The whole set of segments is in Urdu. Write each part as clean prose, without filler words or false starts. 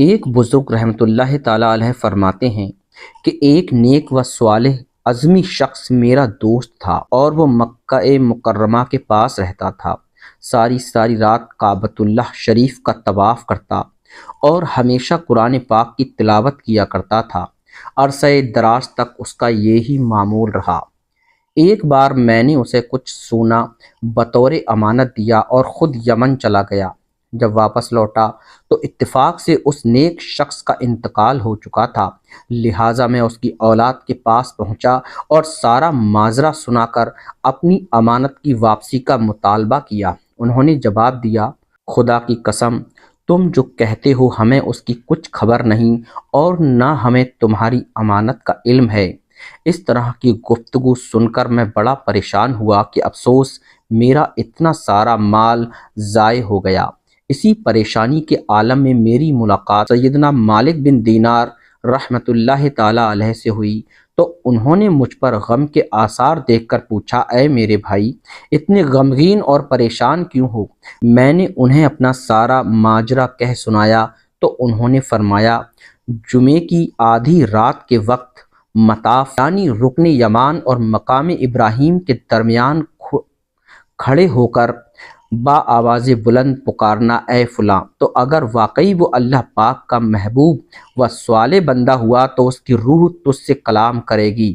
ایک بزرگ رحمۃ اللہ تعالی علیہ فرماتے ہیں کہ ایک نیک و صالح عزمی شخص میرا دوست تھا اور وہ مکہ مکرمہ کے پاس رہتا تھا۔ ساری رات کعبۃ اللہ شریف کا طواف کرتا اور ہمیشہ قرآن پاک کی تلاوت کیا کرتا تھا۔ عرصہ دراز تک اس کا یہی معمول رہا۔ ایک بار میں نے اسے کچھ سونا بطور امانت دیا اور خود یمن چلا گیا۔ جب واپس لوٹا تو اتفاق سے اس نیک شخص کا انتقال ہو چکا تھا، لہٰذا میں اس کی اولاد کے پاس پہنچا اور سارا ماجرا سنا کر اپنی امانت کی واپسی کا مطالبہ کیا۔ انہوں نے جواب دیا، خدا کی قسم، تم جو کہتے ہو ہمیں اس کی کچھ خبر نہیں اور نہ ہمیں تمہاری امانت کا علم ہے۔ اس طرح کی گفتگو سن کر میں بڑا پریشان ہوا کہ افسوس، میرا اتنا سارا مال ضائع ہو گیا۔ اسی پریشانی کے عالم میں میری ملاقات سیدنا مالک بن دینار رحمۃ اللہ تعالی علیہ سے ہوئی تو انہوں نے مجھ پر غم کے آثار دیکھ کر پوچھا، اے میرے بھائی، اتنے غمگین اور پریشان کیوں ہو؟ میں نے انہیں اپنا سارا ماجرا کہہ سنایا تو انہوں نے فرمایا، جمعے کی آدھی رات کے وقت مطاف یعنی رکن یمان اور مقام ابراہیم کے درمیان کھڑے ہو کر با آواز بلند پکارنا، اے فلاں، تو اگر واقعی وہ اللہ پاک کا محبوب و صالح بندہ ہوا تو اس کی روح تجھ سے کلام کرے گی۔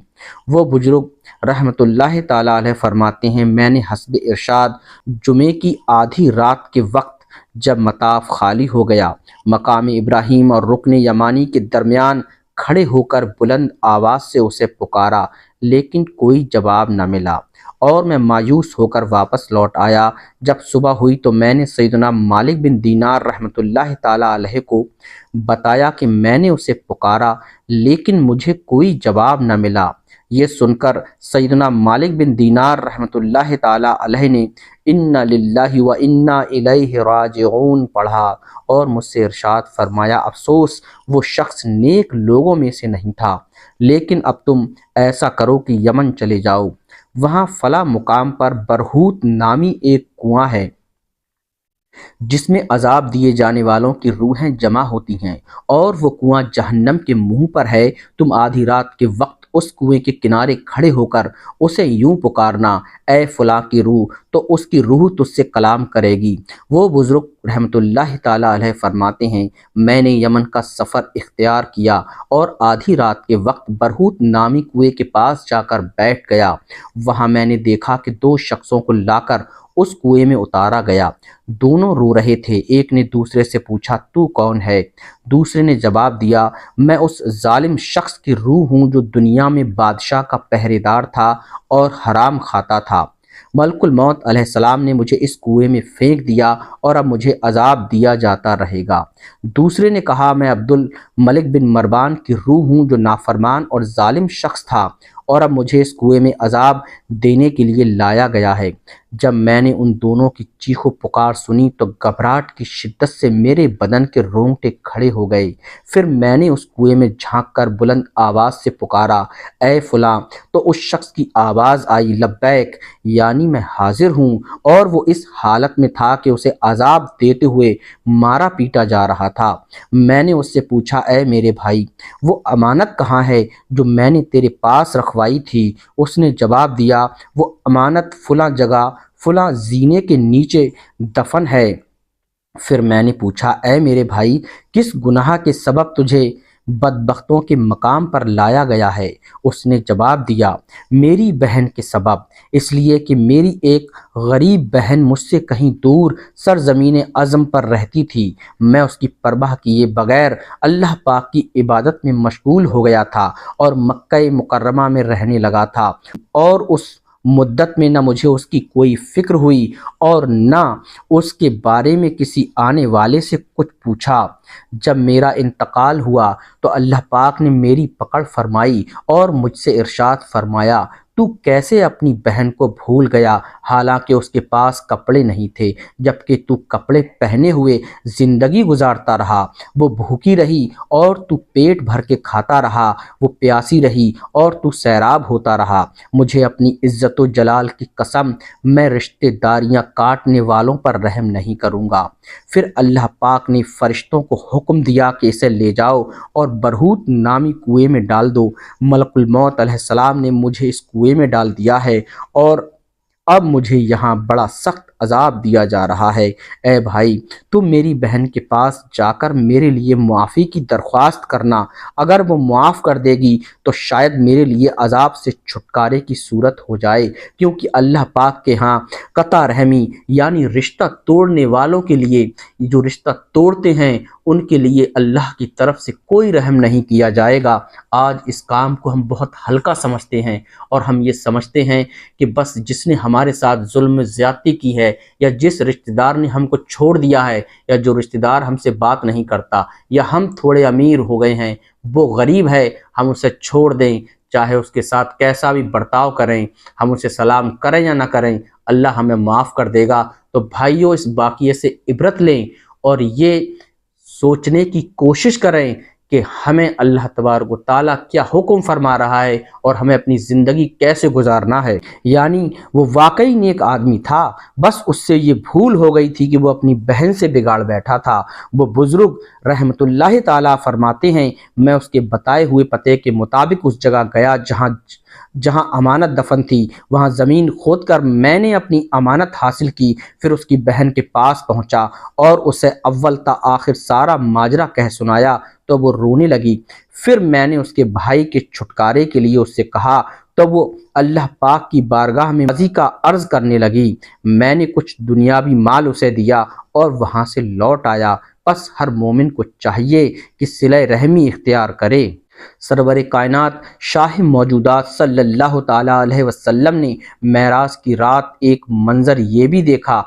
وہ بزرگ رحمۃ اللہ تعالی علیہ فرماتے ہیں، میں نے حسب ارشاد جمعے کی آدھی رات کے وقت جب مطاف خالی ہو گیا، مقام ابراہیم اور رکن یمانی کے درمیان کھڑے ہو کر بلند آواز سے اسے پکارا، لیکن کوئی جواب نہ ملا اور میں مایوس ہو کر واپس لوٹ آیا۔ جب صبح ہوئی تو میں نے سیدنا مالک بن دینار رحمۃ اللہ تعالی علیہ کو بتایا کہ میں نے اسے پکارا لیکن مجھے کوئی جواب نہ ملا۔ یہ سن کر سیدنا مالک بن دینار رحمۃ اللہ تعالی علیہ نے انا للہ و انا الیہ راجعون پڑھا اور مجھ سے ارشاد فرمایا، افسوس، وہ شخص نیک لوگوں میں سے نہیں تھا، لیکن اب تم ایسا کرو کہ یمن چلے جاؤ، وہاں فلاں مقام پر برہوت نامی ایک کنواں ہے جس میں عذاب دیے جانے والوں کی روحیں جمع ہوتی ہیں اور وہ کنواں جہنم کے منہ پر ہے۔ تم آدھی رات کے وقت اس کنویں کے کنارے کھڑے ہو کر اسے یوں پکارنا، اے فلاں کی روح، تو اس کی روح تجھ سے کلام کرے گی۔ وہ بزرگ رحمۃ اللہ تعالی علیہ فرماتے ہیں، میں نے یمن کا سفر اختیار کیا اور آدھی رات کے وقت برہوت نامی کنویں کے پاس جا کر بیٹھ گیا۔ وہاں میں نے دیکھا کہ دو شخصوں کو لا کر اس کنویں میں اتارا گیا۔ دونوں رو رہے تھے۔ ایک نے دوسرے سے پوچھا، تو کون ہے؟ دوسرے نے جواب دیا، میں اس ظالم شخص کی روح ہوں جو دنیا میں بادشاہ کا پہرے دار تھا اور حرام کھاتا تھا۔ ملک الموت علیہ السلام نے مجھے اس کنویں میں پھینک دیا اور اب مجھے عذاب دیا جاتا رہے گا۔ دوسرے نے کہا، میں عبد الملک بن مروان کی روح ہوں جو نافرمان اور ظالم شخص تھا اور اب مجھے اس کنویں میں عذاب دینے کے لیے لایا گیا ہے۔ جب میں نے ان دونوں کی چیخ و پکار سنی تو گھبراہٹ کی شدت سے میرے بدن کے رونگٹے کھڑے ہو گئے۔ پھر میں نے اس کنویں میں جھانک کر بلند آواز سے پکارا، اے فلاں، تو اس شخص کی آواز آئی، لبیک، یعنی میں حاضر ہوں، اور وہ اس حالت میں تھا کہ اسے عذاب دیتے ہوئے مارا پیٹا جا رہا تھا۔ میں نے اس سے پوچھا، اے میرے بھائی، وہ امانت کہاں ہے جو میں نے تیرے پاس رکھوائی تھی؟ اس نے جواب دیا، وہ امانت فلاں جگہ فلاں زینے کے نیچے دفن ہے۔ پھر میں نے پوچھا، اے میرے بھائی، کس گناہ کے سبب تجھے بدبختوں کے مقام پر لایا گیا ہے؟ اس نے جواب دیا، میری بہن کے سبب، اس لیے کہ میری ایک غریب بہن مجھ سے کہیں دور سرزمین عظم پر رہتی تھی۔ میں اس کی پرواہ کیے بغیر اللہ پاک کی عبادت میں مشغول ہو گیا تھا اور مکہ مکرمہ میں رہنے لگا تھا، اور اس مدت میں نہ مجھے اس کی کوئی فکر ہوئی اور نہ اس کے بارے میں کسی آنے والے سے کچھ پوچھا۔ جب میرا انتقال ہوا تو اللہ پاک نے میری پکڑ فرمائی اور مجھ سے ارشاد فرمایا، تو کیسے اپنی بہن کو بھول گیا حالانکہ اس کے پاس کپڑے نہیں تھے، جبکہ تو کپڑے پہنے ہوئے زندگی گزارتا رہا؟ وہ بھوکی رہی اور تو پیٹ بھر کے کھاتا رہا، وہ پیاسی رہی اور تو سیراب ہوتا رہا۔ مجھے اپنی عزت و جلال کی قسم، میں رشتہ داریاں کاٹنے والوں پر رحم نہیں کروں گا۔ پھر اللہ پاک نے فرشتوں کو حکم دیا کہ اسے لے جاؤ اور برہوت نامی کنویں میں ڈال دو۔ ملک الموت علیہ السلام نے مجھے اس کنویں میں ڈال دیا ہے اور اب مجھے یہاں بڑا سخت عذاب دیا جا رہا ہے۔ اے بھائی، تم میری بہن کے پاس جا کر میرے لیے معافی کی درخواست کرنا، اگر وہ معاف کر دے گی تو شاید میرے لیے عذاب سے چھٹکارے کی صورت ہو جائے، کیونکہ اللہ پاک کے ہاں قطع رحمی یعنی رشتہ توڑنے والوں کے لیے، جو رشتہ توڑتے ہیں ان کے لیے اللہ کی طرف سے کوئی رحم نہیں کیا جائے گا۔ آج اس کام کو ہم بہت ہلکا سمجھتے ہیں اور ہم یہ سمجھتے ہیں کہ بس جس نے ہمارے ساتھ ظلم زیادتی کی ہے، یا جس رشتہ دار نے ہم کو چھوڑ دیا ہے، یا جو رشتہ دار ہم سے بات نہیں کرتا، یا ہم تھوڑے امیر ہو گئے ہیں، وہ غریب ہے، ہم اسے چھوڑ دیں، چاہے اس کے ساتھ کیسا بھی برتاؤ کریں، ہم اسے سلام کریں یا نہ کریں، اللہ ہمیں معاف کر دے گا۔ تو بھائیوں، اس واقعے سے عبرت لیں اور یہ سوچنے کی کوشش کریں کہ ہمیں اللہ تبارک و تعالیٰ کیا حکم فرما رہا ہے اور ہمیں اپنی زندگی کیسے گزارنا ہے۔ یعنی وہ واقعی نیک آدمی تھا، بس اس سے یہ بھول ہو گئی تھی کہ وہ اپنی بہن سے بگاڑ بیٹھا تھا۔ وہ بزرگ رحمۃ اللہ تعالیٰ فرماتے ہیں، میں اس کے بتائے ہوئے پتے کے مطابق اس جگہ گیا جہاں امانت دفن تھی، وہاں زمین کھود کر میں نے اپنی امانت حاصل کی، پھر اس کی بہن کے پاس پہنچا اور اسے اول تا آخر سارا ماجرا کہہ سنایا تو وہ رونے لگی۔ پھر میں نے اس کے بھائی کے چھٹکارے کے لیے اس سے کہا تو وہ اللہ پاک کی بارگاہ میں ماضی کا عرض کرنے لگی۔ میں نے کچھ دنیاوی مال اسے دیا اور وہاں سے لوٹ آیا۔ پس ہر مومن کو چاہیے کہ صلہ رحمی اختیار کرے۔ سرور کائنات شاہ موجودات صلی اللہ تعالیٰ علیہ وسلم نے معراج کی رات ایک منظر یہ بھی دیکھا،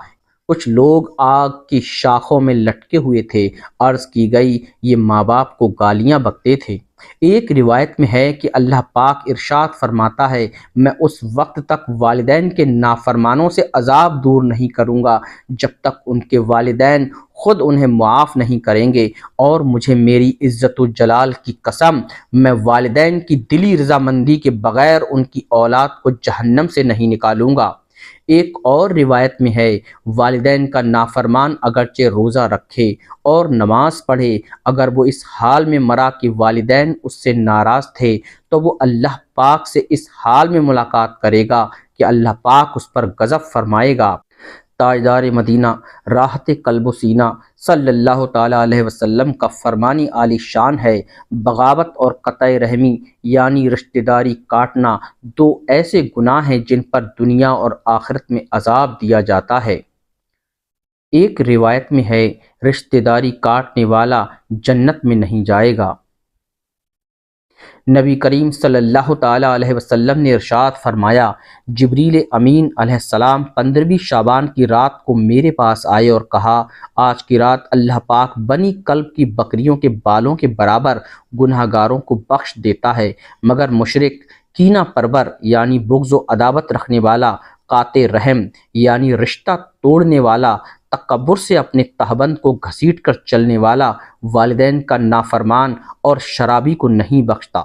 کچھ لوگ آگ کی شاخوں میں لٹکے ہوئے تھے۔ عرض کی گئی یہ ماں باپ کو گالیاں بکتے تھے۔ ایک روایت میں ہے کہ اللہ پاک ارشاد فرماتا ہے، میں اس وقت تک والدین کے نافرمانوں سے عذاب دور نہیں کروں گا جب تک ان کے والدین خود انہیں معاف نہیں کریں گے، اور مجھے میری عزت و جلال کی قسم، میں والدین کی دلی رضامندی کے بغیر ان کی اولاد کو جہنم سے نہیں نکالوں گا۔ ایک اور روایت میں ہے، والدین کا نافرمان اگرچہ روزہ رکھے اور نماز پڑھے، اگر وہ اس حال میں مرا کہ والدین اس سے ناراض تھے تو وہ اللہ پاک سے اس حال میں ملاقات کرے گا کہ اللہ پاک اس پر غضب فرمائے گا۔ تاجدار مدینہ راحت قلب و سینہ صلی اللہ تعالیٰ علیہ وسلم کا فرمانی عالی شان ہے، بغاوت اور قطع رحمی یعنی رشتہ داری کاٹنا دو ایسے گناہ ہیں جن پر دنیا اور آخرت میں عذاب دیا جاتا ہے۔ ایک روایت میں ہے، رشتہ داری کاٹنے والا جنت میں نہیں جائے گا۔ نبی کریم صلی اللہ تعالیٰ علیہ وسلم نے ارشاد فرمایا، جبریل امین علیہ السلام 15ویں شعبان کی رات کو میرے پاس آئے اور کہا، آج کی رات اللہ پاک بنی کلب کی بکریوں کے بالوں کے برابر گناہ گاروں کو بخش دیتا ہے، مگر مشرک، کینہ پرور یعنی بغض و عداوت رکھنے والا، قاطع رحم یعنی رشتہ توڑنے والا، تکبر سے اپنے تہبند کو گھسیٹ کر چلنے والا، والدین کا نافرمان اور شرابی کو نہیں بخشتا۔